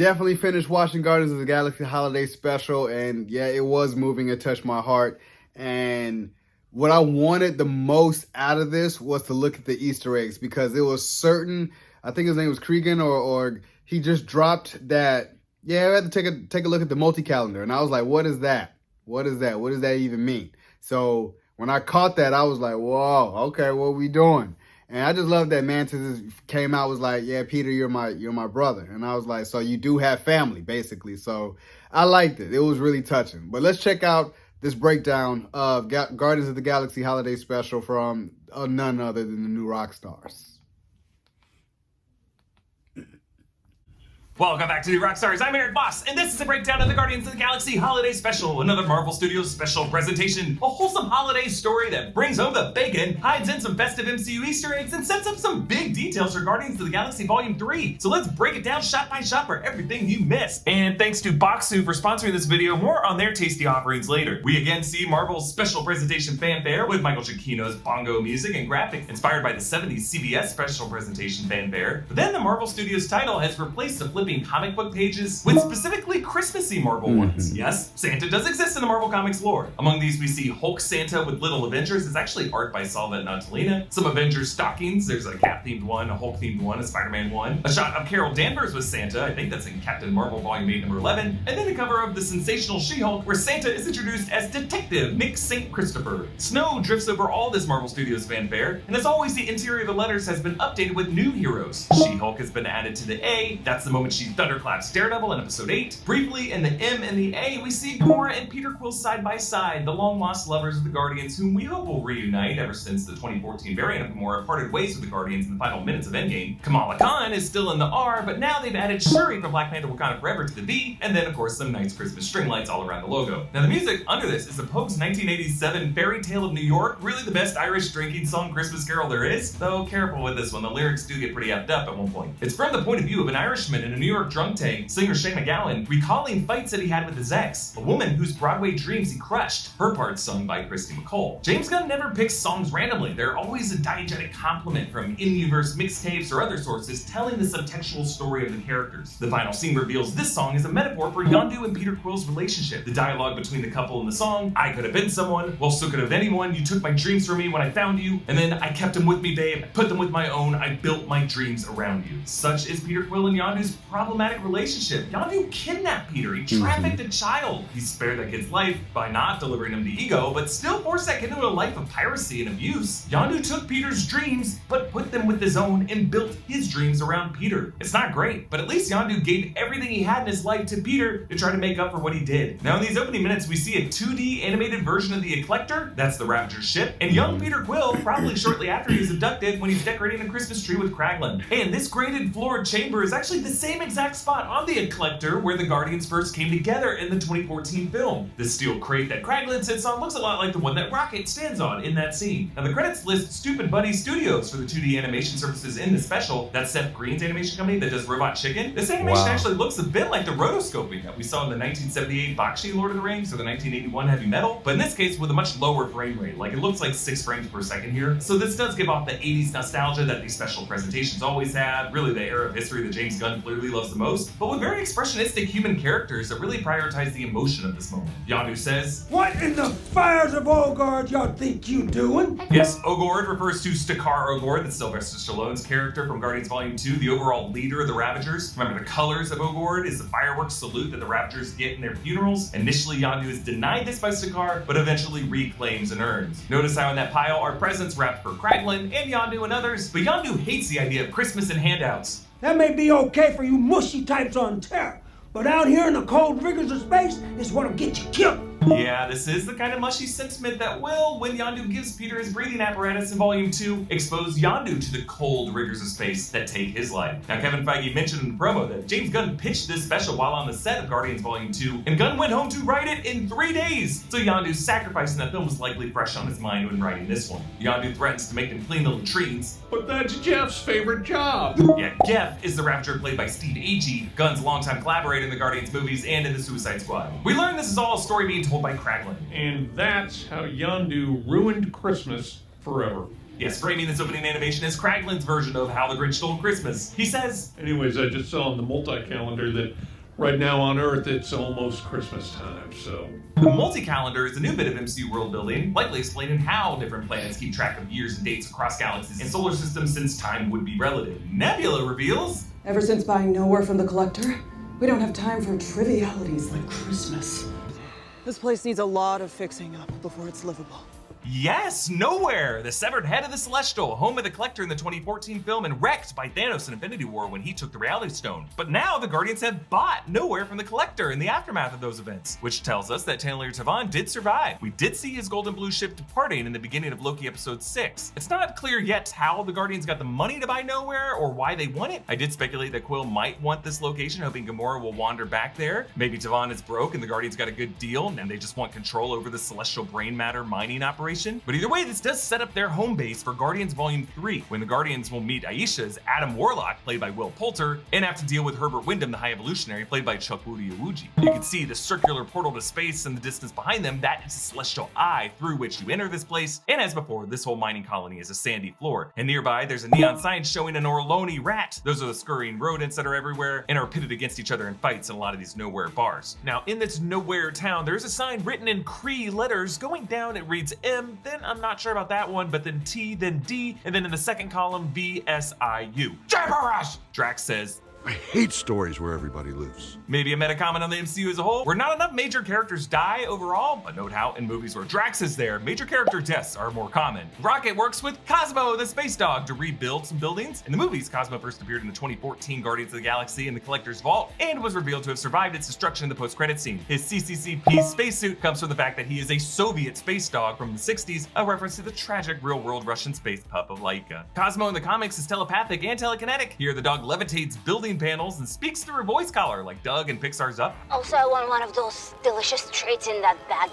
definitely finished watching Guardians of the Galaxy Holiday Special, and yeah, it was moving. It touched my heart. And what I wanted the most out of this was to look at the Easter eggs, because it was certain, I think his name was Cregan, or he just dropped that, yeah, I had to take a look at the multi-calendar. And I was like, what is that? What is that? What does that even mean? So when I caught that, I was like, whoa, okay, what are we doing? And I just love that Mantis came out, was like, yeah, Peter, you're my brother. And I was like, so you do have family, basically. So I liked it. It was really touching. But let's check out this breakdown of Guardians of the Galaxy Holiday Special from none other than the new rock stars. Welcome back to New Rockstars. I'm Eric Boss, and this is a breakdown of the Guardians of the Galaxy Holiday Special, another Marvel Studios special presentation, a wholesome holiday story that brings home the bacon, hides in some festive MCU Easter eggs, and sets up some big details for Guardians of the Galaxy Volume 3. So let's break it down shot by shot for everything you missed. And thanks to Boxu for sponsoring this video. More on their tasty offerings later. We again see Marvel's special presentation fanfare with Michael Giacchino's bongo music and graphics inspired by the 70s CBS special presentation fanfare. But then the Marvel Studios title has replaced the flipping comic book pages with specifically Christmassy Marvel ones. Yes, Santa does exist in the Marvel Comics lore. Among these we see Hulk Santa with Little Avengers. It's actually art by Salva Nottolina. Some Avengers stockings. There's a Cap themed one, a Hulk themed one, a Spider-Man one. A shot of Carol Danvers with Santa. I think that's in Captain Marvel Volume 8 number 11. And then a cover of the sensational She-Hulk where Santa is introduced as Detective Nick St. Christopher. Snow drifts over all this Marvel Studios fanfare, and as always the interior of the letters has been updated with new heroes. She-Hulk has been added to the A. That's the moment she thunderclaps Daredevil in episode 8. Briefly, in the M and the A, we see Gamora and peterquill side by side, the long-lost lovers of the Guardians whom we hope will reunite ever since the 2014 variant of Gamora parted ways with the Guardians in the final minutes of Endgame. Kamala Khan is still in the R, but now they've added Shuri from Black Panther Wakanda Forever to the V, and then of course some nice Christmas string lights all around the logo. Now the music under this is the Pogues' 1987 Fairy Tale of New York, really the best Irish drinking song Christmas carol there is, though careful with this one, the lyrics do get pretty effed up at one point. It's from the point of view of an Irishman in a New York drunk tank, singer Shane MacGowan, recalling fights that he had with his ex, a woman whose Broadway dreams he crushed, her part sung by Christy McCall. James Gunn never picks songs randomly. They're always a diegetic compliment from in-universe mixtapes or other sources telling the subtextual story of the characters. The final scene reveals this song is a metaphor for Yondu and peterquill's relationship. The dialogue between the couple in the song, I could have been someone, well so could have anyone, you took my dreams from me when I found you, and then I kept them with me babe, I put them with my own, I built my dreams around you. Such is peterquill and Yondu's problematic relationship. Yondu kidnapped Peter, he trafficked a child. He spared that kid's life by not delivering him to Ego, but still forced that kid into a life of piracy and abuse. Yondu took Peter's dreams, but put them with his own and built his dreams around Peter. It's not great, but at least Yondu gave everything he had in his life to Peter to try to make up for what he did. Now in these opening minutes, we see a 2D animated version of the Eclector, that's the Ravager's ship, and young Peter Quill, probably shortly after he's abducted when he's decorating a Christmas tree with Kraglin. And this graded floored chamber is actually the same exact spot on the Eclector where the Guardians first came together in the 2014 film. The steel crate that Kraglin sits on looks a lot like the one that Rocket stands on in that scene. Now the credits list Stupid Buddy Studios for the 2D animation services in the special. That's Seth Green's animation company that does Robot Chicken. This animation actually looks a bit like the rotoscoping that we saw in the 1978 Bakshi Lord of the Rings or the 1981 Heavy Metal, but in this case with a much lower frame rate. Like it looks like 6 frames per second here. So this does give off the 80s nostalgia that these special presentations always have, really the era of history that James Gunn clearly loves the most, but with very expressionistic human characters that really prioritize the emotion of this moment. Yondu says, "What in the fires of Ogord y'all think you doing?" Yes, Ogord refers to Stakar Ogord, that's Sylvester Stallone's character from Guardians Volume 2, the overall leader of the Ravagers. Remember, the colors of Ogord is the fireworks salute that the Ravagers get in their funerals. Initially, Yondu is denied this by Stakar, but eventually reclaims and earns. Notice how in that pile are presents wrapped for Kraglin and Yondu and others, but Yondu hates the idea of Christmas and handouts. That may be okay for you mushy types on Terra, but out here in the cold rigors of space is what'll get you killed. Yeah, this is the kind of mushy sentiment that will, when Yondu gives Peter his breathing apparatus in Volume 2, expose Yondu to the cold rigors of space that take his life. Now, Kevin Feige mentioned in the promo that James Gunn pitched this special while on the set of Guardians Volume 2, and Gunn went home to write it in 3 days. So Yondu's sacrifice in that film was likely fresh on his mind when writing this one. Yondu threatens to make them clean the latrines. But that's Jeff's favorite job. Yeah, Geff is the Ravager played by Steve Agee, Gunn's longtime collaborator in the Guardians movies and in the Suicide Squad. We learn this is all a story being told by Kraglin. And that's how Yondu ruined Christmas forever. Yes, framing this opening animation as Kraglin's version of How the Grinch Stole Christmas. He says, Anyways, I just saw on the multi-calendar that right now on Earth it's almost Christmas time, so... the multi-calendar is a new bit of MCU world building, likely explaining how different planets keep track of years and dates across galaxies and solar systems since time would be relative. Nebula reveals, ever since buying Nowhere from the Collector, we don't have time for trivialities like Christmas. This place needs a lot of fixing up before it's livable. yes, Nowhere, the severed head of the Celestial, home of the Collector in the 2014 film and wrecked by Thanos in Infinity War when he took the Reality Stone. But now the Guardians have bought Nowhere from the Collector in the aftermath of those events, which tells us that Taylor Tavan did survive. We did see his golden blue ship departing in the beginning of Loki episode 6. It's not clear yet how the Guardians got the money to buy Nowhere or why they want it. I did speculate that Quill might want this location, hoping Gamora will wander back there. Maybe Tavan is broke and the Guardians got a good deal and they just want control over the celestial brain matter mining operation. But either way, this does set up their home base for Guardians Volume 3, when the Guardians will meet Aisha's Adam Warlock, played by Will Poulter, and have to deal with Herbert Wyndham, the High Evolutionary, played by Chukwudi Iwuji. You can see the circular portal to space in the distance behind them. That is a celestial eye through which you enter this place. And as before, this whole mining colony is a sandy floor. And nearby, there's a neon sign showing an Orloni rat. Those are the scurrying rodents that are everywhere and are pitted against each other in fights in a lot of these Nowhere bars. Now, in this Nowhere town, there's a sign written in Cree letters. Going down, it reads M, then I'm not sure about that one, but then T, then D, and then in the second column, VSIU. Gibberish! Drax says, I hate stories where everybody lives. maybe a meta comment on the MCU as a whole, where not enough major characters die overall, but note how in movies where Drax is there, major character deaths are more common. Rocket works with Cosmo, the space dog, to rebuild some buildings. In the movies, Cosmo first appeared in the 2014 Guardians of the Galaxy in the Collector's Vault, and was revealed to have survived its destruction in the post-credit scene. His CCCP spacesuit comes from the fact that he is a Soviet space dog from the 60s, a reference to the tragic real-world Russian space pup of Laika. Cosmo in the comics is telepathic and telekinetic. Here, the dog levitates building panels and speaks through a voice collar like Doug in Pixar's Up. Also, I want one of those delicious treats in that bag.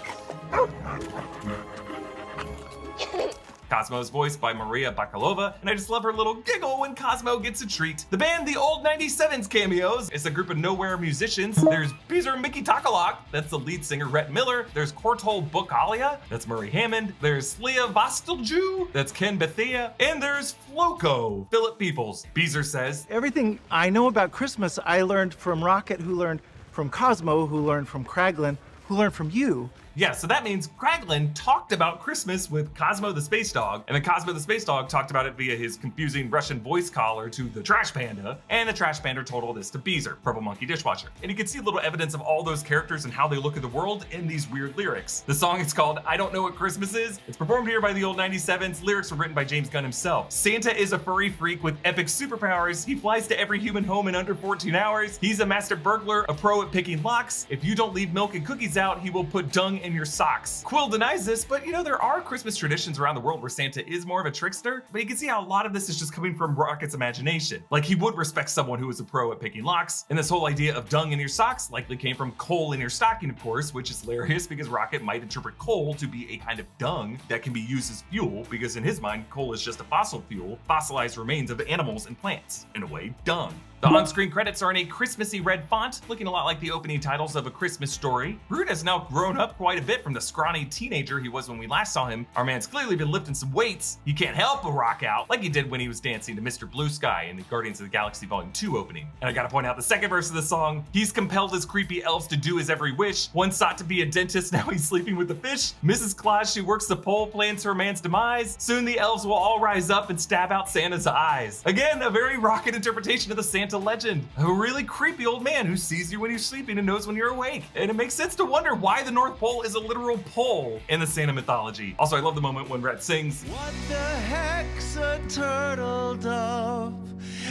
Cosmo is voiced by Maria Bakalova, and I just love her little giggle when Cosmo gets a treat. The band The Old 97s cameos. It's a group of Nowhere musicians. There's Beezer Mickey Takalak, that's the lead singer Rhett Miller. There's Kortol Bukalia, that's Murray Hammond. There's Leah Vostelju, that's Ken Bethea. And there's Floco, Philip Peoples. Beezer says, everything I know about Christmas, I learned from Rocket, who learned from Cosmo, who learned from Kraglin, who learned from you. yeah, so that means Kraglin talked about Christmas with Cosmo the Space Dog, and then Cosmo the Space Dog talked about it via his confusing Russian voice collar to the Trash Panda, and the Trash Panda told all this to Beezer, Purple Monkey Dishwasher. And you can see a little evidence of all those characters and how they look at the world in these weird lyrics. The song is called I Don't Know What Christmas Is. It's performed here by the Old 97s. Lyrics were written by James Gunn himself. Santa is a furry freak with epic superpowers. He flies to every human home in under 14 hours. He's a master burglar, a pro at picking locks. If you don't leave milk and cookies out, he will put dung in your socks. Quill denies this, but you know, there are Christmas traditions around the world where Santa is more of a trickster, but you can see how a lot of this is just coming from Rocket's imagination. Like, he would respect someone who is a pro at picking locks, and this whole idea of dung in your socks likely came from coal in your stocking, of course, which is hilarious because Rocket might interpret coal to be a kind of dung that can be used as fuel, because in his mind, coal is just a fossil fuel, fossilized remains of animals and plants. In a way, dung. The on-screen credits are in a Christmassy red font, looking a lot like the opening titles of A Christmas Story. Groot has now grown up quite a bit from the scrawny teenager he was when we last saw him. Our man's clearly been lifting some weights. He can't help but rock out, like he did when he was dancing to Mr. Blue Sky in the Guardians of the Galaxy Volume 2 opening. And I gotta point out the second verse of the song. He's compelled his creepy elves to do his every wish. One sought to be a dentist, now he's sleeping with a fish. Mrs. Claus, she works the pole, plans her man's demise. Soon the elves will all rise up and stab out Santa's eyes. Again, a very Rocket interpretation of the Santa legend. A really creepy old man who sees you when you're sleeping and knows when you're awake. And it makes sense to wonder why the North Pole is a literal pole in the Santa mythology. Also, I love the moment when Rhett sings, What the heck's a turtle dove?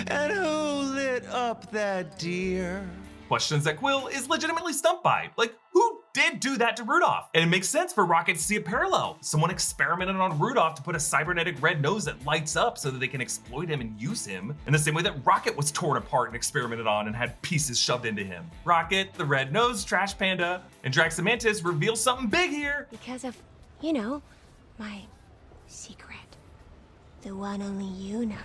And who lit up that deer? questions that Quill is legitimately stumped by. Like, who did do that to Rudolph? And it makes sense for Rocket to see a parallel. Someone experimented on Rudolph to put a cybernetic red nose that lights up so that they can exploit him and use him in the same way that Rocket was torn apart and experimented on and had pieces shoved into him. Rocket, the red nose, Trash Panda, and Drax and Mantis reveal something big here. Because of, you know, my secret. The one only you know.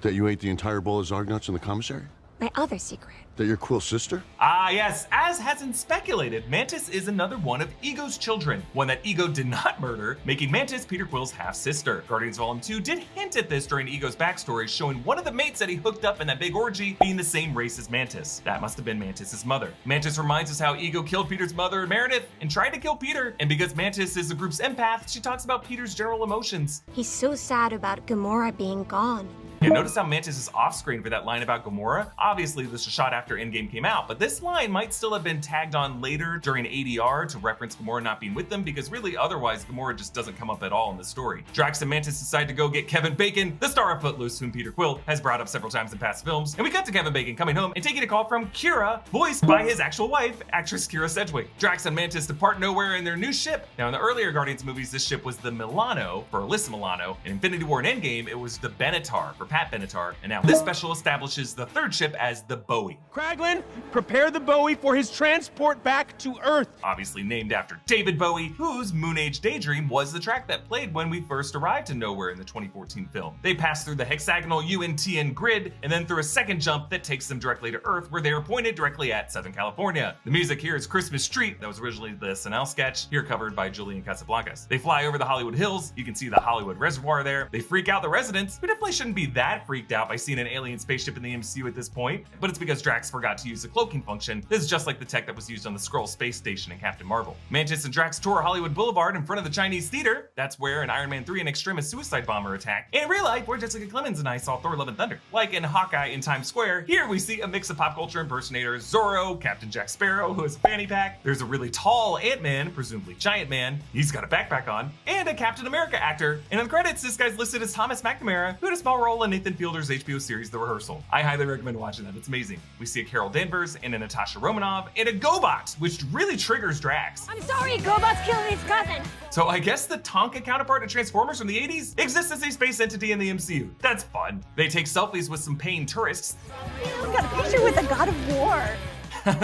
That you ate the entire bowl of Zargnuts in the commissary? My other secret. That your Quill sister? Ah, yes, as has been speculated, Mantis is another one of Ego's children, one that Ego did not murder, making Mantis Peter Quill's half-sister. Guardians Volume 2 did hint at this during Ego's backstory, showing one of the mates that he hooked up in that big orgy being the same race as Mantis. That must have been Mantis's mother. Mantis reminds us how Ego killed Peter's mother, Meredith, and tried to kill Peter, and because Mantis is the group's empath, she talks about Peter's general emotions. He's so sad about Gamora being gone. Yeah, notice how Mantis is off-screen for that line about Gamora. Obviously, this was shot after Endgame came out, but this line might still have been tagged on later during ADR to reference Gamora not being with them, because really, otherwise, Gamora just doesn't come up at all in the story. Drax and Mantis decide to go get Kevin Bacon, the star of Footloose, whom Peter Quill has brought up several times in past films, and we cut to Kevin Bacon coming home and taking a call from Kira, voiced by his actual wife, actress Kira Sedgwick. Drax and Mantis depart nowhere in their new ship. Now, in the earlier Guardians movies, this ship was the Milano, for Alyssa Milano. In Infinity War and Endgame, it was the Benatar, for Pat Benatar, and now this special establishes the third ship as the Bowie. Kraglin, prepare the Bowie for his transport back to Earth. Obviously named after David Bowie, whose Moon Age Daydream was the track that played when we first arrived to Nowhere in the 2014 film. They pass through the hexagonal UNTN grid and then through a second jump that takes them directly to Earth, where they are pointed directly at Southern California. The music here is Christmas Street, that was originally the SNL sketch, here covered by Julian Casablancas. They fly over the Hollywood Hills, you can see the Hollywood Reservoir there. They freak out the residents, who definitely shouldn't be that freaked out by seeing an alien spaceship in the MCU at this point, but it's because Drax forgot to use the cloaking function. This is just like the tech that was used on the Skrull space station in Captain Marvel. Mantis and Drax tour Hollywood Boulevard in front of the Chinese theater. That's where in Iron Man 3 an extremist suicide bomber attacked. In real life, where Jessica Clemens and I saw Thor: Love and Thunder. Like in Hawkeye in Times Square, here we see a mix of pop culture impersonators: Zorro, Captain Jack Sparrow, who has a fanny pack. There's a really tall Ant-Man, presumably Giant Man. He's got a backpack on, and a Captain America actor. And in the credits, this guy's listed as Thomas McNamara, who had a small role in Nathan Fielder's HBO series The Rehearsal. I highly recommend watching that. It's amazing. We see a Carol Danvers and a Natasha Romanoff and a GoBot, which really triggers Drax. I'm sorry, GoBot's killing his cousin. So I guess the Tonka counterpart of Transformers from the 80s exists as a space entity in the MCU. That's fun. They take selfies with some paying tourists. We got a picture with the God of War.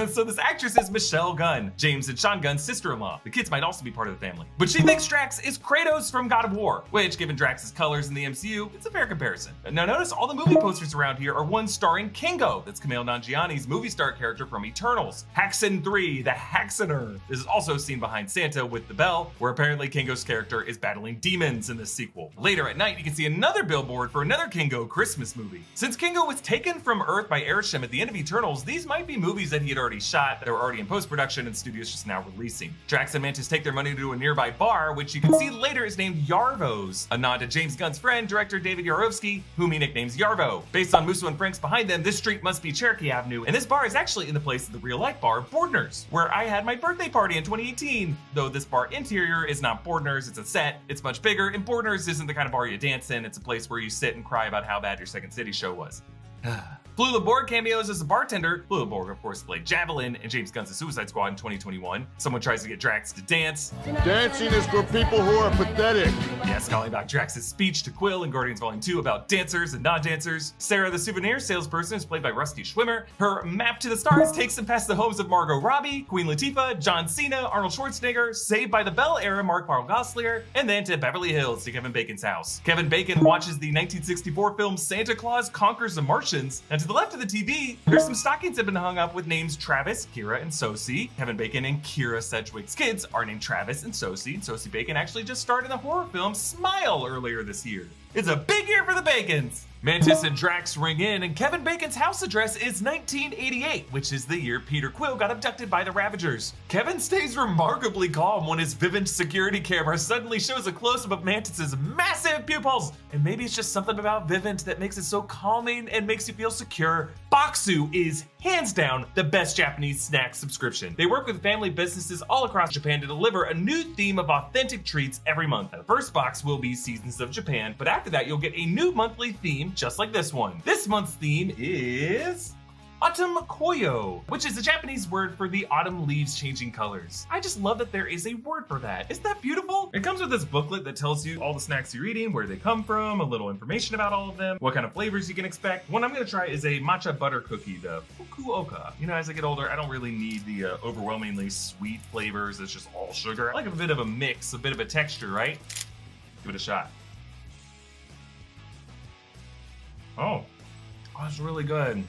So this actress is Michelle Gunn, James and Sean Gunn's sister-in-law. The kids might also be part of the family. But she thinks Drax is Kratos from God of War, which, given Drax's colors in the MCU, it's a fair comparison. Now notice all the movie posters around here are ones starring Kingo. That's Kumail Nanjiani's movie star character from Eternals. Haxon 3, the Haxoner. This is also seen behind Santa with the bell, where apparently Kingo's character is battling demons in this sequel. Later at night, you can see another billboard for another Kingo Christmas movie. Since Kingo was taken from Earth by Arishem at the end of Eternals, these might be movies that he had already shot, that were already in post-production and studios just now releasing. Drax and Mantis take their money to a nearby bar, which you can see later is named Yarvo's, a nod to James Gunn's friend, director David Yarovsky, whom he nicknames Yarvo. Based on Musso and Frank's behind them, this street must be Cherokee Avenue, and this bar is actually in the place of the real-life bar Bordner's, where I had my birthday party in 2018. Though this bar interior is not Bordner's, it's a set, it's much bigger, and Bordner's isn't the kind of bar you dance in, it's a place where you sit and cry about how bad your Second City show was. Flula Borg cameos as a bartender. Flula Borg, of course, played Javelin in James Gunn's The Suicide Squad in 2021. Someone tries to get Drax to dance. Dancing is for people who are pathetic. Yes, calling back Drax's speech to Quill in Guardians Volume 2 about dancers and non-dancers. Sarah, the souvenir salesperson, is played by Rusty Schwimmer. Her map to the stars takes them past the homes of Margot Robbie, Queen Latifah, John Cena, Arnold Schwarzenegger, Saved by the Bell era Mark Paul Gosselaar, and then to Beverly Hills to Kevin Bacon's house. Kevin Bacon watches the 1964 film Santa Claus Conquers the Martians, and to the left of the TV, there's some stockings that have been hung up with names Travis, Kira, and Sosie. Kevin Bacon and Kira Sedgwick's kids are named Travis and Sosie. And Sosie Bacon actually just starred in the horror film Smile earlier this year. It's a big year for the Bacons. Mantis and Drax ring in, and Kevin Bacon's house address is 1988, which is the year Peter Quill got abducted by the Ravagers. Kevin stays remarkably calm when his Vivint security camera suddenly shows a close-up of Mantis's massive pupils. And maybe it's just something about Vivint that makes it so calming and makes you feel secure. Boxu is hands down the best Japanese snack subscription. They work with family businesses all across Japan to deliver a new theme of authentic treats every month. The first box will be Seasons of Japan, but after that you'll get a new monthly theme just like this one. This month's theme is Autumn Koyo, which is a Japanese word for the autumn leaves changing colors. I just love that there is a word for that. Isn't that beautiful? It comes with this booklet that tells you all the snacks you're eating, where they come from, a little information about all of them, what kind of flavors you can expect. One I'm gonna try is a matcha butter cookie, the Fukuoka. You know, as I get older, I don't really need the overwhelmingly sweet flavors that's just all sugar. I like a bit of a mix, a bit of a texture, right? Give it a shot. Oh, that's really good.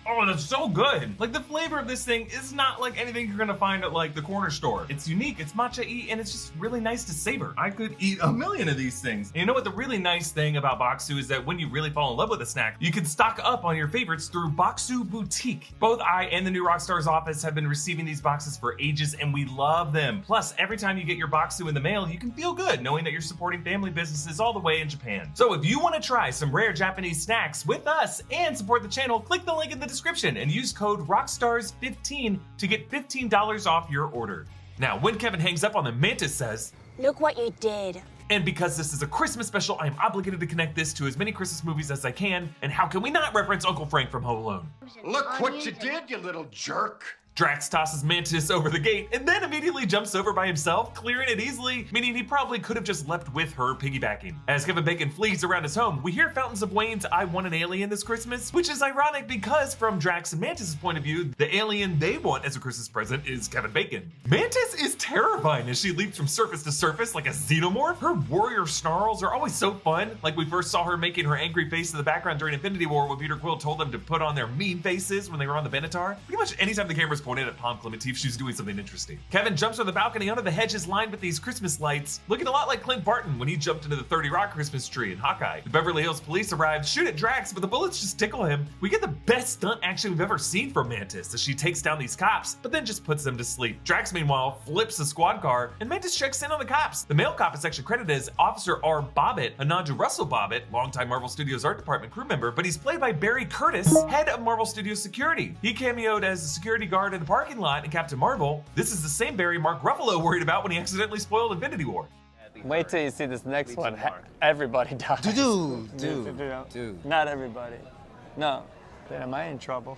Oh, that's so good. Like, the flavor of this thing is not like anything you're gonna find at like the corner store. It's unique, it's matcha-y, and it's just really nice to savor. I could eat a million of these things. And you know what the really nice thing about Baksu is that when you really fall in love with a snack, you can stock up on your favorites through Baksu Boutique. Both I and the new Rockstar's office have been receiving these boxes for ages, and we love them. Plus, every time you get your Baksu in the mail, you can feel good knowing that you're supporting family businesses all the way in Japan. So if you want to try some rare Japanese snacks with us and support the channel, click the link in the description and use code ROCKSTARS15 to get $15 off your order. Now, when Kevin hangs up on them, Mantis says, Look what you did. and because this is a Christmas special, I am obligated to connect this to as many Christmas movies as I can, and how can we not reference Uncle Frank from Home Alone? Look what you did, you little jerk. Drax tosses Mantis over the gate and then immediately jumps over by himself, clearing it easily, meaning he probably could have just leapt with her piggybacking. As Kevin Bacon flees around his home, we hear Fountains of Wayne's I Want an Alien This Christmas, which is ironic because from Drax and Mantis' point of view, the alien they want as a Christmas present is Kevin Bacon. Mantis is terrifying as she leaps from surface to surface like a xenomorph. Her warrior snarls are always so fun, like we first saw her making her angry face in the background during Infinity War when Peter Quill told them to put on their mean faces when they were on the Benatar. Pretty much anytime the camera's pointed at Palm Clementine, she's doing something interesting. Kevin jumps from the balcony onto the hedges lined with these Christmas lights, looking a lot like Clint Barton when he jumped into the 30 Rock Christmas tree in Hawkeye. The Beverly Hills police arrive, shoot at Drax, but the bullets just tickle him. We get the best stunt action we've ever seen from Mantis as she takes down these cops, but then just puts them to sleep. Drax, meanwhile, flips a squad car, and Mantis checks in on the cops. The male cop is actually credited as Officer R. Bobbitt, a nod to Russell Bobbitt, longtime Marvel Studios art department crew member, but he's played by Barry Curtis, head of Marvel Studios security. He cameoed as a security guard in the parking lot in Captain Marvel. This is the same Barry Mark Ruffalo worried about when he accidentally spoiled Infinity War. Wait till you see this next one. Everybody dies. Dude. Not everybody. No. Then am I in trouble?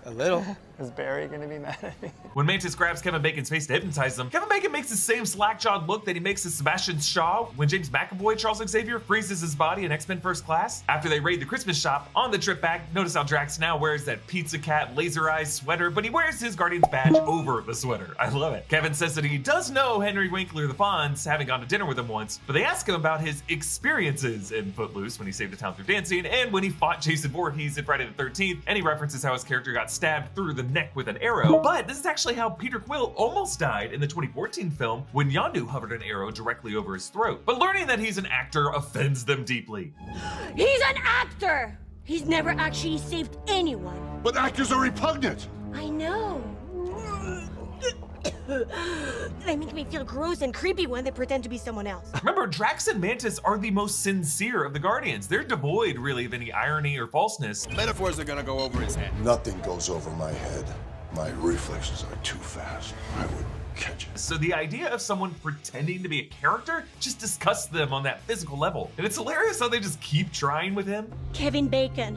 A little. Is Barry gonna be mad at me? When Mantis grabs Kevin Bacon's face to hypnotize him, Kevin Bacon makes the same slack-jawed look that he makes to Sebastian Shaw when James McAvoy Charles Xavier freezes his body in X-Men First Class. After they raid the Christmas shop, on the trip back, notice how Drax now wears that Pizza Cat laser eyes sweater, but he wears his Guardians badge over the sweater. I love it. Kevin says that he does know Henry Winkler the Fonz, having gone to dinner with him once, but they ask him about his experiences in Footloose when he saved the town through dancing, and when he fought Jason Voorhees in Friday the 13th, and he references how his character got stabbed through the neck with an arrow. But this is actually how Peter Quill almost died in the 2014 film when Yondu hovered an arrow directly over his throat. But learning that he's an actor offends them deeply. He's an actor! He's never actually saved anyone. But actors are repugnant. I know. They make me feel gross and creepy when they pretend to be someone else. Remember, Drax and Mantis are the most sincere of the Guardians. They're devoid, really, of any irony or falseness. Metaphors are gonna go over his head. Nothing goes over my head. My reflexes are too fast. I would catch it. So the idea of someone pretending to be a character just disgusts them on that physical level. And it's hilarious how they just keep trying with him. Kevin Bacon,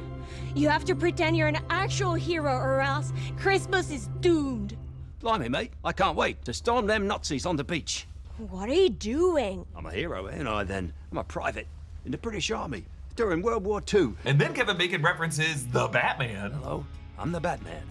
you have to pretend you're an actual hero or else Christmas is doomed. Blimey, mate, I can't wait to storm them Nazis on the beach. What are you doing? I'm a hero, ain't I then? I'm a private in the British Army during World War II. And then Kevin Bacon references the Batman. Hello, I'm the Batman.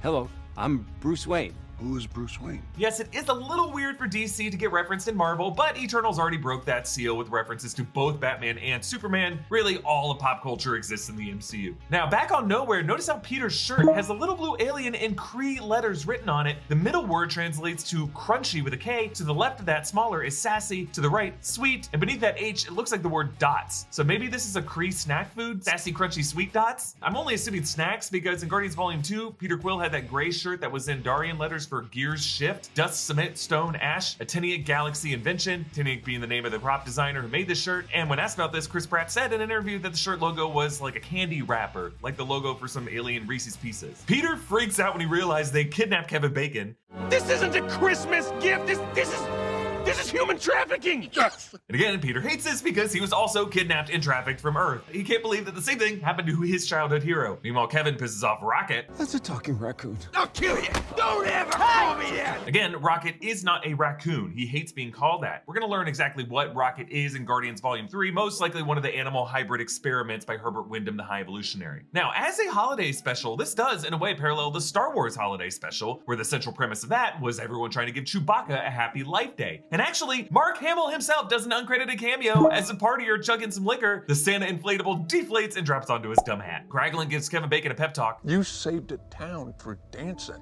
Hello, I'm Bruce Wayne. Who is Bruce Wayne? Yes, it is a little weird for DC to get referenced in Marvel, but Eternals already broke that seal with references to both Batman and Superman. Really, all of pop culture exists in the MCU. Now, back on Nowhere, notice how Peter's shirt has a little blue alien in Cree letters written on it. The middle word translates to crunchy with a K. To the left of that, smaller, is sassy. To the right, sweet. And beneath that H, it looks like the word dots. So maybe this is a Cree snack food? Sassy, crunchy, sweet dots? I'm only assuming snacks because in Guardians Volume 2, Peter Quill had that gray shirt that was in Darien letters for Gears Shift, Dust, Cement, Stone, Ash, a Tiniac Galaxy invention, Tiniac being the name of the prop designer who made this shirt. And when asked about this, Chris Pratt said in an interview that the shirt logo was like a candy wrapper, like the logo for some alien Reese's Pieces. Peter freaks out when he realized they kidnapped Kevin Bacon. This isn't a Christmas gift. This is human trafficking. Yes. And again, Peter hates this because he was also kidnapped and trafficked from Earth. He can't believe that the same thing happened to his childhood hero. Meanwhile, Kevin pisses off Rocket. That's a talking raccoon. I'll kill you. Don't ever call me that. Again, Rocket is not a raccoon. He hates being called that. We're gonna learn exactly what Rocket is in Guardians Volume 3, most likely one of the animal hybrid experiments by Herbert Wyndham the High Evolutionary. Now, as a holiday special, this does, in a way, parallel the Star Wars holiday special, where the central premise of that was everyone trying to give Chewbacca a happy life day. And And actually, Mark Hamill himself does an uncredited cameo. As a partier chugging some liquor, the Santa inflatable deflates and drops onto his dumb hat. Kraglin gives Kevin Bacon a pep talk. You saved a town through dancing.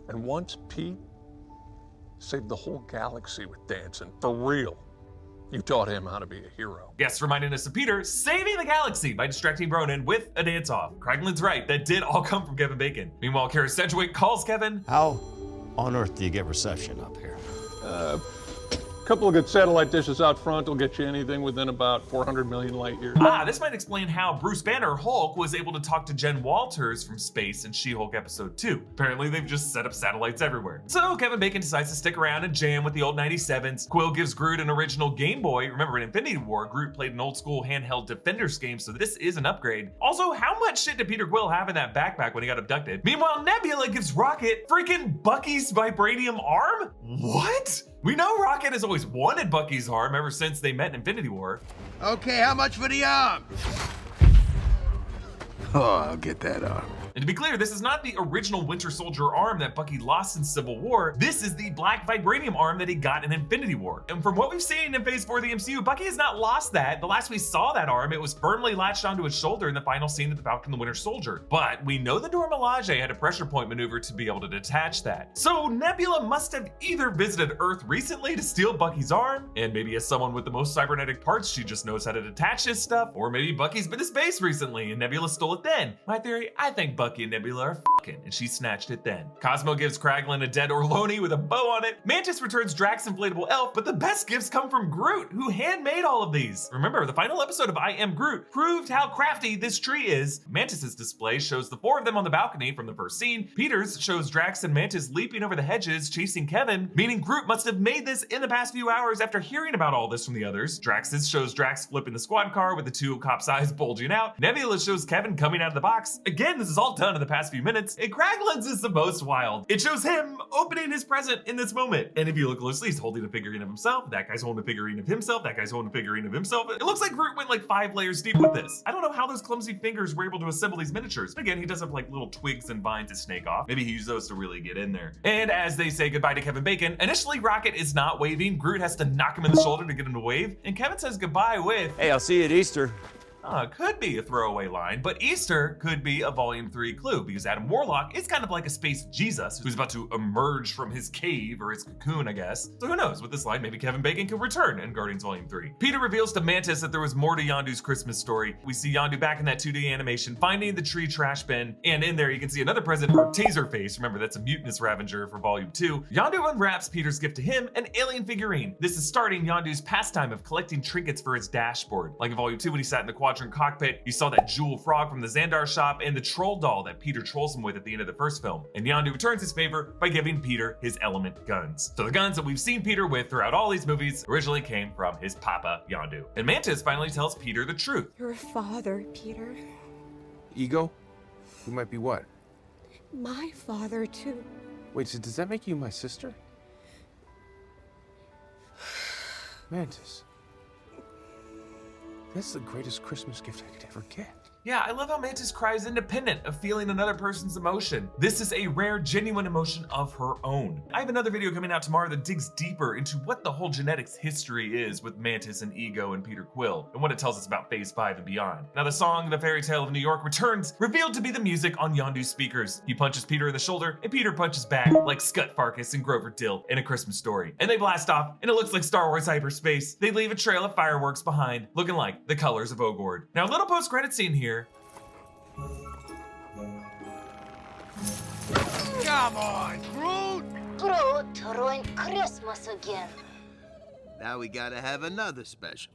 And once Pete saved the whole galaxy with dancing, for real. You taught him how to be a hero. Guests reminding us of Peter saving the galaxy by distracting Bronin with a dance-off. Kraglin's right, that did all come from Kevin Bacon. Meanwhile, Kara Sedgwick calls Kevin. How on earth do you get reception up here? A couple of good satellite dishes out front will get you anything within about 400 million light years. This might explain how Bruce Banner, Hulk, was able to talk to Jen Walters from space in She-Hulk episode 2. Apparently, they've just set up satellites everywhere. So Kevin Bacon decides to stick around and jam with the old 97s. Quill gives Groot an original Game Boy. Remember, in Infinity War, Groot played an old school handheld Defenders game, so this is an upgrade. Also, how much shit did Peter Quill have in that backpack when he got abducted? Meanwhile, Nebula gives Rocket freaking Bucky's vibranium arm? What? We know Rocket has always wanted Bucky's arm ever since they met in Infinity War. Okay, how much for the arm? Oh, I'll get that arm. And to be clear, this is not the original Winter Soldier arm that Bucky lost in Civil War. This is the black vibranium arm that he got in Infinity War. And from what we've seen in Phase 4 of the MCU, Bucky has not lost that. The last we saw that arm, it was firmly latched onto his shoulder in the final scene of The Falcon and the Winter Soldier. But we know the Dora Milaje had a pressure point maneuver to be able to detach that. So Nebula must have either visited Earth recently to steal Bucky's arm, and maybe as someone with the most cybernetic parts, she just knows how to detach his stuff, or maybe Bucky's been to space recently and Nebula stole it then. My theory, I think Bucky and Nebula are fucking, and she snatched it then. Cosmo gives Kraglin a dead Orloni with a bow on it. Mantis returns Drax inflatable elf, but the best gifts come from Groot, who handmade all of these. Remember, the final episode of I Am Groot proved how crafty this tree is. Mantis's display shows the 4 of them on the balcony from the first scene. Peter's shows Drax and Mantis leaping over the hedges, chasing Kevin, meaning Groot must have made this in the past few hours after hearing about all this from the others. Drax's shows Drax flipping the squad car with the 2 cop's eyes bulging out. Nebula shows Kevin coming out of the box. Again, this is all done in the past few minutes, and Kraglin's is the most wild. It shows him opening his present in this moment. And if you look closely, he's holding a figurine of himself. That guy's holding a figurine of himself. That guy's holding a figurine of himself. It looks like Groot went like 5 layers deep with this. I don't know how those clumsy fingers were able to assemble these miniatures. But again, he does have like little twigs and vines to snake off. Maybe he used those to really get in there. And as they say goodbye to Kevin Bacon, initially Rocket is not waving. Groot has to knock him in the shoulder to get him to wave. And Kevin says goodbye with, "Hey, I'll see you at Easter." Could be a throwaway line, but Easter could be a Volume 3 clue, because Adam Warlock is kind of like a space Jesus who's about to emerge from his cave, or his cocoon, I guess. So who knows, with this line, maybe Kevin Bacon could return in Guardians Volume 3. Peter reveals to Mantis that there was more to Yondu's Christmas story. We see Yondu back in that 2D animation, finding the tree trash bin, and in there you can see another present for Taserface. Remember, that's a mutinous Ravager for Volume 2. Yondu unwraps Peter's gift to him, an alien figurine. This is starting Yondu's pastime of collecting trinkets for his dashboard. Like in Volume 2 when he sat in the Quadrant cockpit, you saw that jewel frog from the Xandar shop and the troll doll that Peter trolls him with at the end of the first film. And Yondu returns his favor by giving Peter his element guns. So the guns that we've seen Peter with throughout all these movies originally came from his papa, Yondu. And Mantis finally tells Peter the truth. You're a father, Peter. Ego? You might be what? My father, too. Wait, so does that make you my sister? Mantis. That's the greatest Christmas gift I could ever get. Yeah, I love how Mantis cries independent of feeling another person's emotion. This is a rare, genuine emotion of her own. I have another video coming out tomorrow that digs deeper into what the whole genetics history is with Mantis and Ego and Peter Quill, and what it tells us about Phase 5 and beyond. Now the song The Fairy Tale of New York returns, revealed to be the music on Yondu's speakers. He punches Peter in the shoulder, and Peter punches back like Scut Farkus and Grover Dill in A Christmas Story. And they blast off, and it looks like Star Wars hyperspace. They leave a trail of fireworks behind, looking like the colors of Ogord. Now a little post-credit scene here. Come on, Groot! Groot ruined Christmas again. Now we gotta have another special.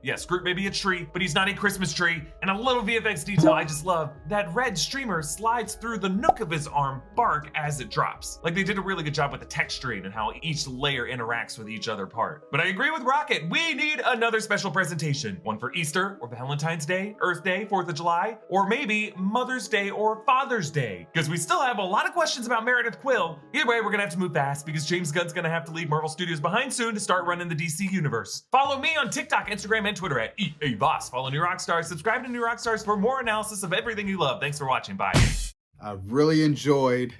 Yes, Groot may be a tree, but he's not a Christmas tree. And a little VFX detail I just love, that red streamer slides through the nook of his arm bark as it drops. Like they did a really good job with the texturing and how each layer interacts with each other part. But I agree with Rocket, we need another special presentation. One for Easter, or Valentine's Day, Earth Day, 4th of July, or maybe Mother's Day or Father's Day. Because we still have a lot of questions about Meredith Quill. Either way, we're gonna have to move fast because James Gunn's gonna have to leave Marvel Studios behind soon to start running the DC universe. Follow me on TikTok, Instagram, and Twitter at EABoss. Follow New Rockstars, subscribe to New Rockstars for more analysis of everything you love. Thanks for watching, bye. I really enjoyed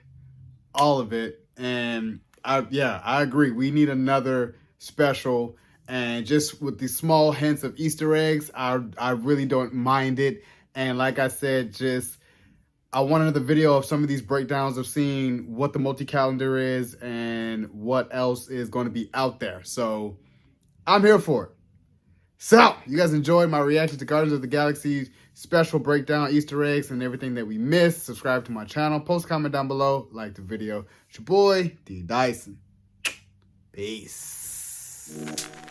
all of it, and I agree. We need another special. And just with these small hints of Easter eggs, I really don't mind it. And like I said, I want another video of some of these breakdowns of seeing what the multi-calendar is and what else is going to be out there. So I'm here for it. So, you guys enjoyed my reaction to Guardians of the Galaxy special breakdown, Easter eggs, and everything that we missed. Subscribe to my channel. Post comment down below. Like the video. It's your boy, D. Dyson. Peace.